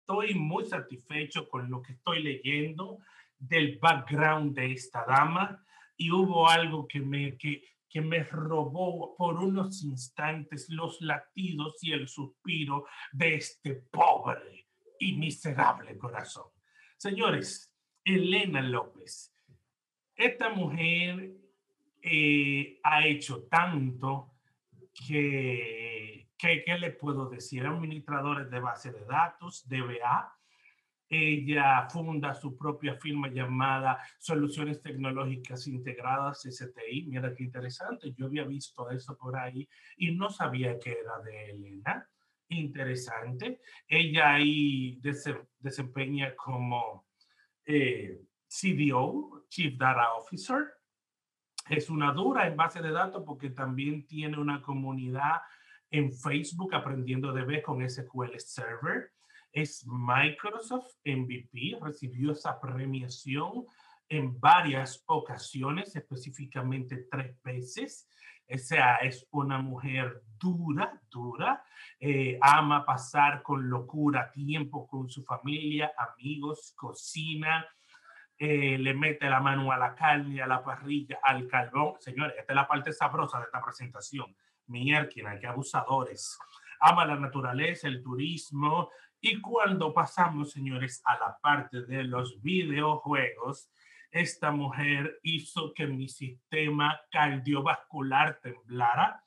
estoy muy satisfecho con lo que estoy leyendo del background de esta dama y hubo algo que me robó por unos instantes los latidos y el suspiro de este pobre y miserable corazón. Señores, Elena López, esta mujer ha hecho tanto ¿qué le puedo decir? Administradores de base de datos, DBA. Ella funda su propia firma llamada Soluciones Tecnológicas Integradas, STI. Mira qué interesante. Yo había visto eso por ahí y no sabía que era de Elena. Interesante. Ella ahí desempeña como CDO, Chief Data Officer. Es una dura en base de datos porque también tiene una comunidad en Facebook aprendiendo de ver con SQL Server. Es Microsoft MVP, recibió esa premiación en varias ocasiones, específicamente 3 veces. O sea, es una mujer dura, dura. Ama pasar con locura tiempo con su familia, amigos, cocina, le mete la mano a la carne, a la parrilla, al carbón. Señores, esta es la parte sabrosa de esta presentación. Mierda, qué abusadores. Ama la naturaleza, el turismo. Y cuando pasamos, señores, a la parte de los videojuegos, esta mujer hizo que mi sistema cardiovascular temblara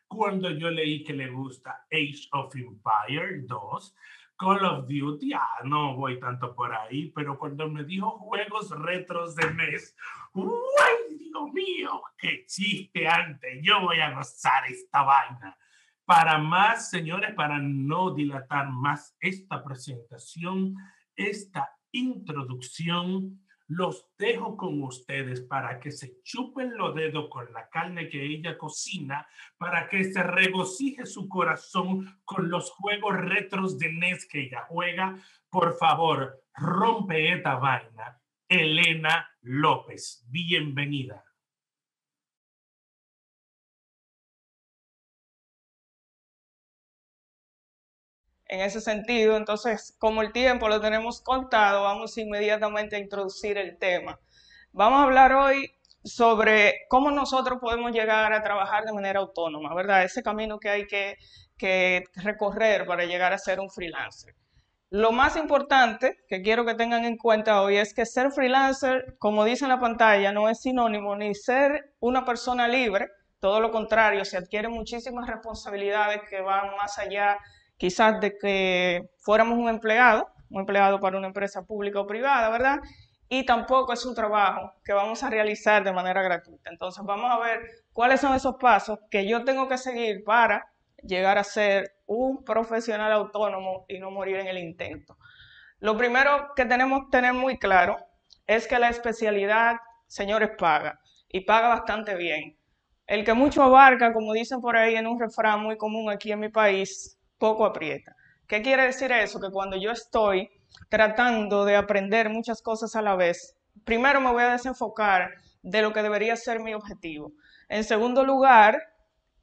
cuando yo leí que le gusta Age of Empire 2, Call of Duty, no voy tanto por ahí, pero cuando me dijo juegos retros de NES, ¡uy, Dios mío! ¡Qué chiste antes! Yo voy a gozar esta vaina. Para más, señores, para no dilatar más esta presentación, esta introducción, los dejo con ustedes para que se chupen los dedos con la carne que ella cocina, para que se regocije su corazón con los juegos retros de NES que ella juega. Por favor, rompe esta vaina. Elena López, bienvenida. En ese sentido, entonces, como el tiempo lo tenemos contado, vamos inmediatamente a introducir el tema. Vamos a hablar hoy sobre cómo nosotros podemos llegar a trabajar de manera autónoma, ¿verdad? Ese camino que hay que recorrer para llegar a ser un freelancer. Lo más importante que quiero que tengan en cuenta hoy es que ser freelancer, como dice en la pantalla, no es sinónimo ni ser una persona libre, todo lo contrario, se adquieren muchísimas responsabilidades que van más allá quizás de que fuéramos un empleado para una empresa pública o privada, ¿verdad? Y tampoco es un trabajo que vamos a realizar de manera gratuita. Entonces vamos a ver cuáles son esos pasos que yo tengo que seguir para llegar a ser un profesional autónomo y no morir en el intento. Lo primero que tenemos que tener muy claro es que la especialidad, señores, paga y paga bastante bien. El que mucho abarca, como dicen por ahí en un refrán muy común aquí en mi país, poco aprieta. ¿Qué quiere decir eso? Que cuando yo estoy tratando de aprender muchas cosas a la vez, primero me voy a desenfocar de lo que debería ser mi objetivo. En segundo lugar,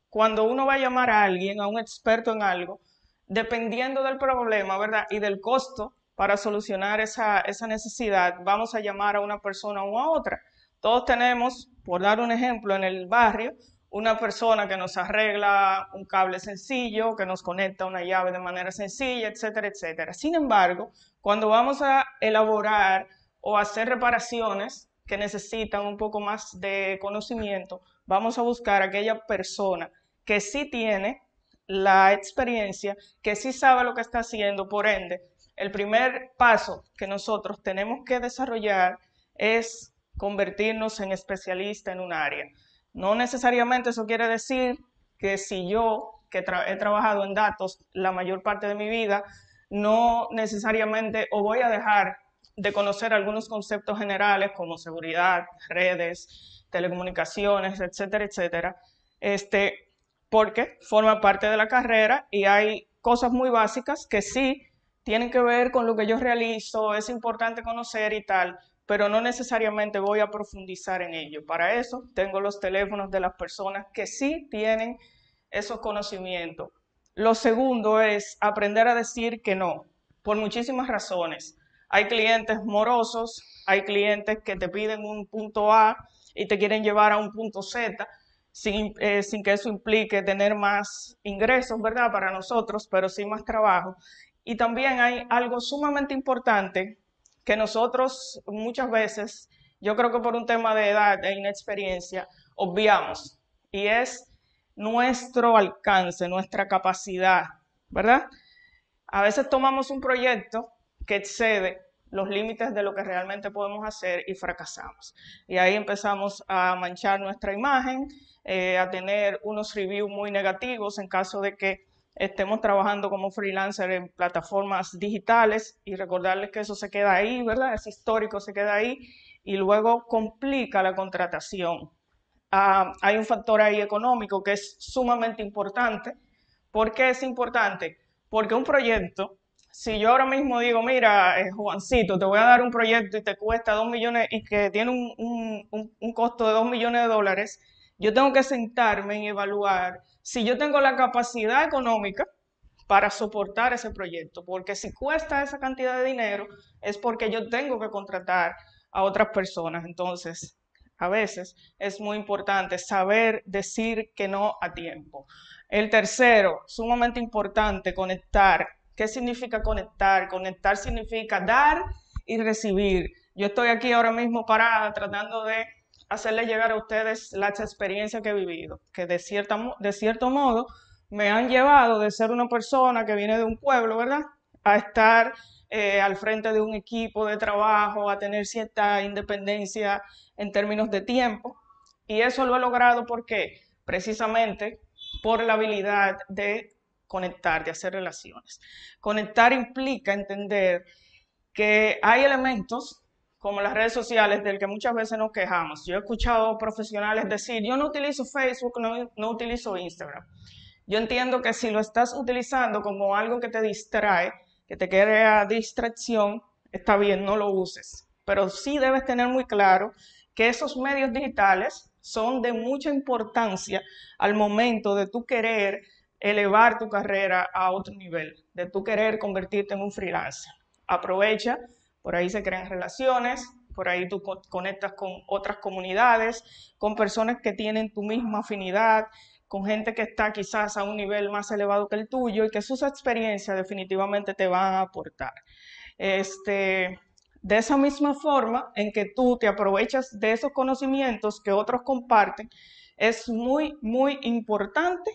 cuando uno va a llamar a alguien, a un experto en algo, dependiendo del problema, ¿verdad? Y del costo para solucionar esa necesidad, vamos a llamar a una persona o a otra. Todos tenemos, por dar un ejemplo, en el barrio, una persona que nos arregla un cable sencillo, que nos conecta una llave de manera sencilla, etcétera, etcétera. Sin embargo, cuando vamos a elaborar o hacer reparaciones que necesitan un poco más de conocimiento, vamos a buscar a aquella persona que sí tiene la experiencia, que sí sabe lo que está haciendo. Por ende, el primer paso que nosotros tenemos que desarrollar es convertirnos en especialista en un área. No necesariamente eso quiere decir que si yo, que he trabajado en datos la mayor parte de mi vida, no necesariamente o voy a dejar de conocer algunos conceptos generales como seguridad, redes, telecomunicaciones, etcétera, etcétera, porque forma parte de la carrera y hay cosas muy básicas que sí tienen que ver con lo que yo realizo, es importante conocer y tal, pero no necesariamente voy a profundizar en ello. Para eso tengo los teléfonos de las personas que sí tienen esos conocimientos. Lo segundo es aprender a decir que no. por muchísimas razones. Hay clientes morosos, hay clientes que te piden un punto A y te quieren llevar a un punto Z, sin que eso implique tener más ingresos, ¿verdad? Para nosotros, pero sí más trabajo. Y también hay algo sumamente importante que nosotros muchas veces, yo creo que por un tema de edad e inexperiencia, obviamos, y es nuestro alcance, nuestra capacidad, ¿verdad? A veces tomamos un proyecto que excede los límites de lo que realmente podemos hacer y fracasamos. Y ahí empezamos a manchar nuestra imagen, a tener unos reviews muy negativos en caso de que estemos trabajando como freelancer en plataformas digitales, y recordarles que eso se queda ahí, ¿verdad? Es histórico, se queda ahí y luego complica la contratación. Hay un factor ahí económico que es sumamente importante. ¿Por qué es importante? Porque un proyecto, si yo ahora mismo digo, mira, Juancito, te voy a dar un proyecto y te cuesta 2 millones y que tiene un costo de 2 millones de dólares, yo tengo que sentarme y evaluar si yo tengo la capacidad económica para soportar ese proyecto, porque si cuesta esa cantidad de dinero es porque yo tengo que contratar a otras personas. Entonces, a veces es muy importante saber decir que no a tiempo. El tercero, sumamente importante, conectar. ¿Qué significa conectar? Conectar significa dar y recibir. Yo estoy aquí ahora mismo parada tratando de hacerles llegar a ustedes las experiencias que he vivido, que de cierto modo me han llevado de ser una persona que viene de un pueblo, ¿verdad?, a estar al frente de un equipo de trabajo, a tener cierta independencia en términos de tiempo. Y eso lo he logrado porque precisamente por la habilidad de conectar, de hacer relaciones. Conectar implica entender que hay elementos como las redes sociales del que muchas veces nos quejamos. Yo he escuchado profesionales decir, yo no utilizo Facebook, no utilizo Instagram. Yo entiendo que si lo estás utilizando como algo que te distrae, que te crea distracción, está bien, no lo uses. Pero sí debes tener muy claro que esos medios digitales son de mucha importancia al momento de tú querer elevar tu carrera a otro nivel, de tú querer convertirte en un freelancer. Aprovecha, por ahí se crean relaciones, por ahí tú conectas con otras comunidades, con personas que tienen tu misma afinidad, con gente que está quizás a un nivel más elevado que el tuyo y que sus experiencias definitivamente te van a aportar. De esa misma forma en que tú te aprovechas de esos conocimientos que otros comparten, es muy, muy importante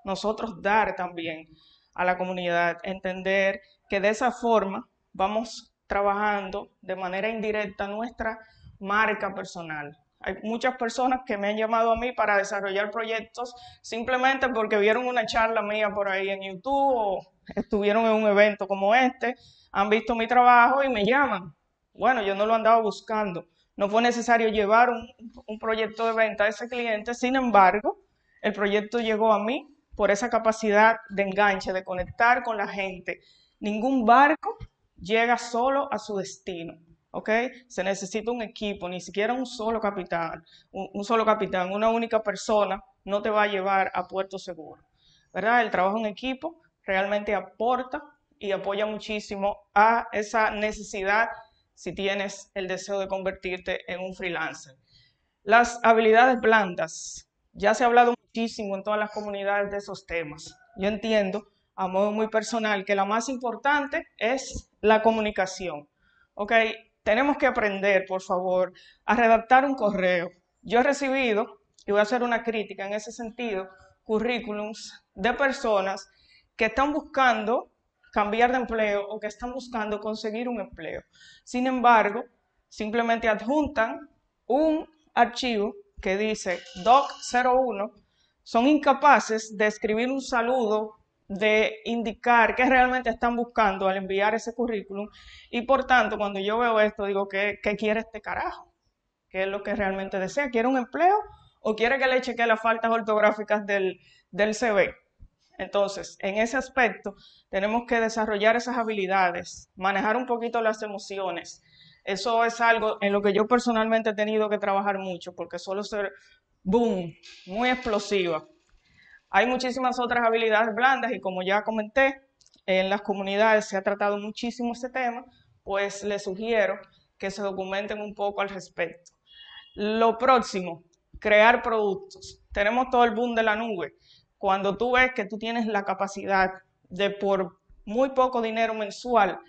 nosotros dar también a la comunidad, entender que de esa forma vamos trabajando de manera indirecta nuestra marca personal. Hay muchas personas que me han llamado a mí para desarrollar proyectos simplemente porque vieron una charla mía por ahí en YouTube o estuvieron en un evento como este, han visto mi trabajo y me llaman. Bueno, yo no lo andaba buscando. No fue necesario llevar un proyecto de venta a ese cliente. Sin embargo, el proyecto llegó a mí por esa capacidad de enganche, de conectar con la gente. Ningún barco llega solo a su destino. ¿Ok? Se necesita un equipo, ni siquiera un solo capitán, una única persona no te va a llevar a puerto seguro, ¿verdad? El trabajo en equipo realmente aporta y apoya muchísimo a esa necesidad si tienes el deseo de convertirte en un freelancer. Las habilidades blandas, ya se ha hablado muchísimo en todas las comunidades de esos temas. Yo entiendo, a modo muy personal, que la más importante es la comunicación. ¿Ok? Tenemos que aprender, por favor, a redactar un correo. Yo he recibido, y voy a hacer una crítica en ese sentido, currículums de personas que están buscando cambiar de empleo o que están buscando conseguir un empleo. Sin embargo, simplemente adjuntan un archivo que dice doc01, son incapaces de escribir un saludo, de indicar qué realmente están buscando al enviar ese currículum, y por tanto cuando yo veo esto digo, ¿qué quiere este carajo? ¿Qué es lo que realmente desea? ¿Quiere un empleo o quiere que le chequee las faltas ortográficas del CV? Entonces, en ese aspecto tenemos que desarrollar esas habilidades, manejar un poquito las emociones. Eso es algo en lo que yo personalmente he tenido que trabajar mucho porque suelo ser, boom, muy explosiva. Hay muchísimas otras habilidades blandas y como ya comenté, en las comunidades se ha tratado muchísimo este tema, pues les sugiero que se documenten un poco al respecto. Lo próximo, crear productos. Tenemos todo el boom de la nube. Cuando tú ves que tú tienes la capacidad de por muy poco dinero mensual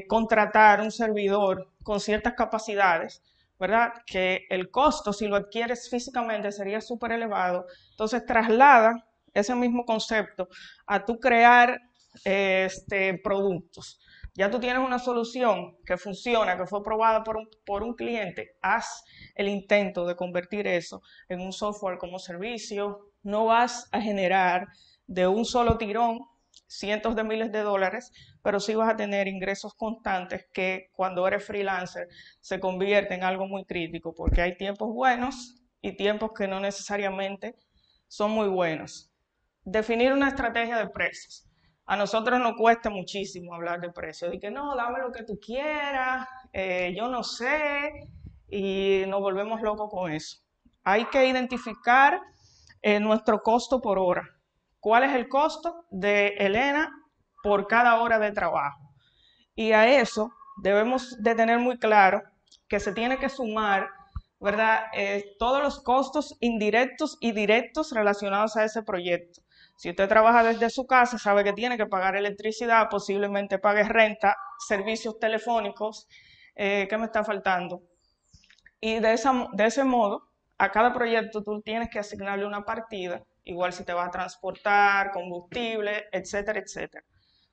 contratar un servidor con ciertas capacidades, ¿verdad? Que el costo, si lo adquieres físicamente, sería súper elevado. Entonces traslada ese mismo concepto a tú crear productos. Ya tú tienes una solución que funciona, que fue probada por un cliente, haz el intento de convertir eso en un software como servicio. No vas a generar de un solo tirón cientos de miles de dólares, pero sí vas a tener ingresos constantes que cuando eres freelancer se convierte en algo muy crítico, porque hay tiempos buenos y tiempos que no necesariamente son muy buenos. Definir una estrategia de precios. A nosotros nos cuesta muchísimo hablar de precios, de que no, dame lo que tú quieras, yo no sé, y nos volvemos locos con eso. Hay que identificar nuestro costo por hora. ¿Cuál es el costo de Elena por cada hora de trabajo? Y a eso debemos de tener muy claro que se tiene que sumar, ¿verdad? Todos los costos indirectos y directos relacionados a ese proyecto. Si usted trabaja desde su casa, sabe que tiene que pagar electricidad, posiblemente pague renta, servicios telefónicos, ¿qué me está faltando? Y de ese modo, a cada proyecto tú tienes que asignarle una partida, igual si te vas a transportar, combustible, etcétera, etcétera.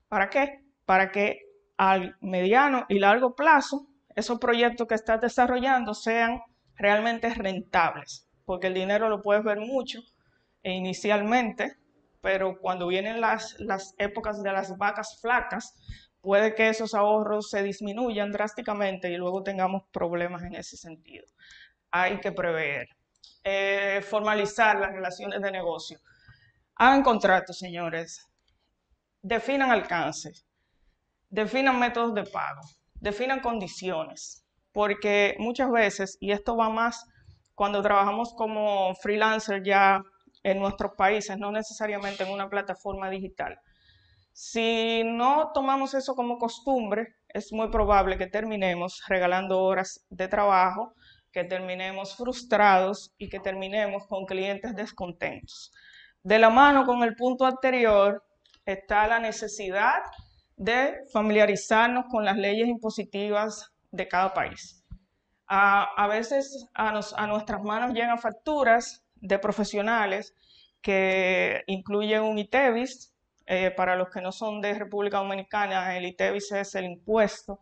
¿Para qué? Para que al mediano y largo plazo esos proyectos que estás desarrollando sean realmente rentables, porque el dinero lo puedes ver mucho inicialmente, pero cuando vienen las épocas de las vacas flacas, puede que esos ahorros se disminuyan drásticamente y luego tengamos problemas en ese sentido. Hay que prever. Formalizar las relaciones de negocio. Hagan contratos, señores. Definan alcances. Definan métodos de pago. Definan condiciones. Porque muchas veces, y esto va más cuando trabajamos como freelancer ya en nuestros países, no necesariamente en una plataforma digital. Si no tomamos eso como costumbre, es muy probable que terminemos regalando horas de trabajo, que terminemos frustrados y que terminemos con clientes descontentos. De la mano con el punto anterior está la necesidad de familiarizarnos con las leyes impositivas de cada país. A veces a nuestras manos llegan facturas de profesionales que incluyen un ITEVIS. Para los que no son de República Dominicana, el ITEVIS es el impuesto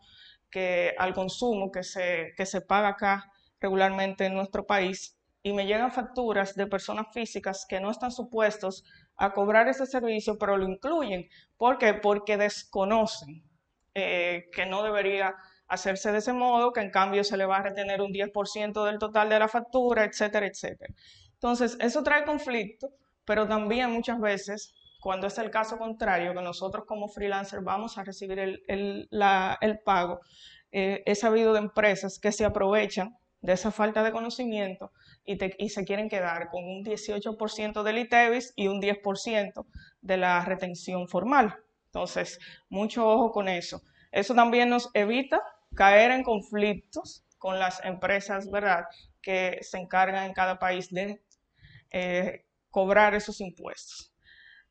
al consumo que se paga acá regularmente en nuestro país. Y me llegan facturas de personas físicas que no están supuestos a cobrar ese servicio, pero lo incluyen. ¿Por qué? Porque desconocen que no debería hacerse de ese modo, que en cambio se le va a retener un 10% del total de la factura, etcétera, etcétera. Entonces, eso trae conflicto, pero también muchas veces, cuando es el caso contrario, que nosotros como freelancer vamos a recibir el pago, he sabido de empresas que se aprovechan de esa falta de conocimiento y se quieren quedar con un 18% del ITEVIS y un 10% de la retención formal. Entonces, mucho ojo con eso. Eso también nos evita caer en conflictos con las empresas, ¿verdad?, que se encargan en cada país de cobrar esos impuestos.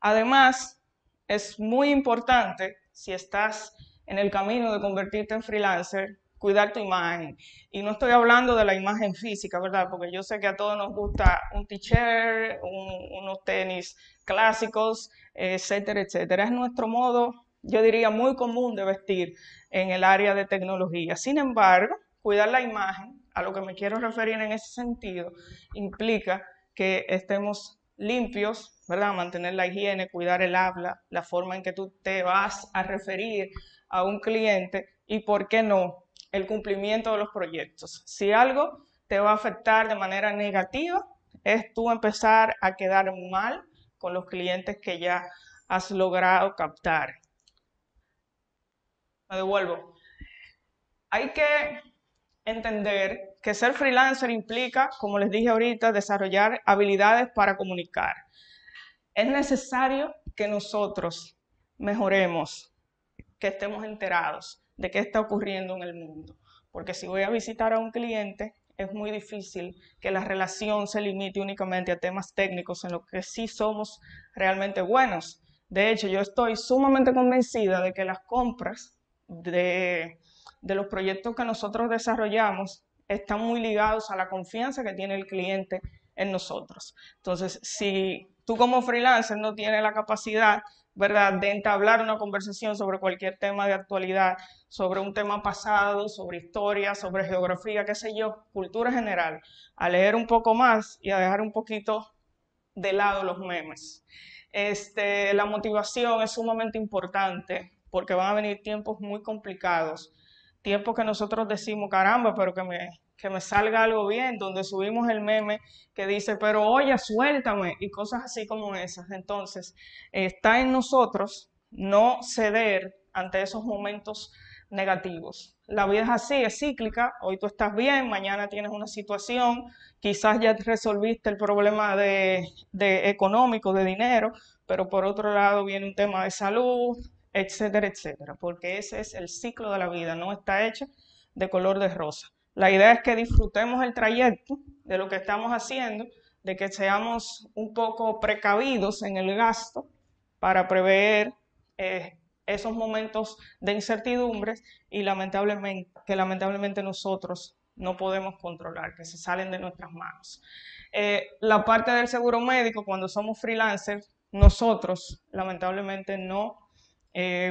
Además, es muy importante, si estás en el camino de convertirte en freelancer, cuidar tu imagen. Y no estoy hablando de la imagen física, ¿verdad? Porque yo sé que a todos nos gusta un t-shirt, unos tenis clásicos, etcétera, etcétera. Es nuestro modo, yo diría, muy común de vestir en el área de tecnología. Sin embargo, cuidar la imagen, a lo que me quiero referir en ese sentido, implica que estemos limpios, ¿verdad? Mantener la higiene, cuidar el habla, la forma en que tú te vas a referir a un cliente y, ¿por qué no?, el cumplimiento de los proyectos. Si algo te va a afectar de manera negativa, es tú empezar a quedar mal con los clientes que ya has logrado captar. Me devuelvo. Hay que entender que ser freelancer implica, como les dije ahorita, desarrollar habilidades para comunicar. Es necesario que nosotros mejoremos, que estemos enterados de qué está ocurriendo en el mundo. Porque si voy a visitar a un cliente, es muy difícil que la relación se limite únicamente a temas técnicos en los que sí somos realmente buenos. De hecho, yo estoy sumamente convencida de que las compras de los proyectos que nosotros desarrollamos están muy ligados a la confianza que tiene el cliente en nosotros. Entonces, si tú como freelancer no tienes la capacidad, ¿verdad?, de entablar una conversación sobre cualquier tema de actualidad, sobre un tema pasado, sobre historia, sobre geografía, qué sé yo, cultura general, a leer un poco más y a dejar un poquito de lado los memes. La motivación es sumamente importante porque van a venir tiempos muy complicados, tiempos que nosotros decimos, caramba, pero que me salga algo bien, donde subimos el meme que dice, pero oye, suéltame, y cosas así como esas. Entonces, está en nosotros no ceder ante esos momentos negativos. La vida es así, es cíclica, hoy tú estás bien, mañana tienes una situación, quizás ya resolviste el problema de económico, de dinero, pero por otro lado viene un tema de salud, etcétera, etcétera, porque ese es el ciclo de la vida, no está hecha de color de rosa. La idea es que disfrutemos el trayecto de lo que estamos haciendo, de que seamos un poco precavidos en el gasto para prever esos momentos de incertidumbres y lamentablemente nosotros no podemos controlar, que se salen de nuestras manos. La parte del seguro médico, cuando somos freelancers, nosotros lamentablemente no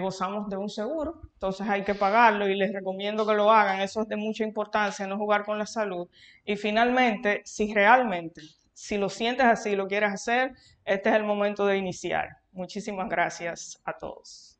gozamos de un seguro, entonces hay que pagarlo y les recomiendo que lo hagan, eso es de mucha importancia, no jugar con la salud. Y finalmente, si lo sientes así, lo quieres hacer, este es el momento de iniciar. Muchísimas gracias a todos.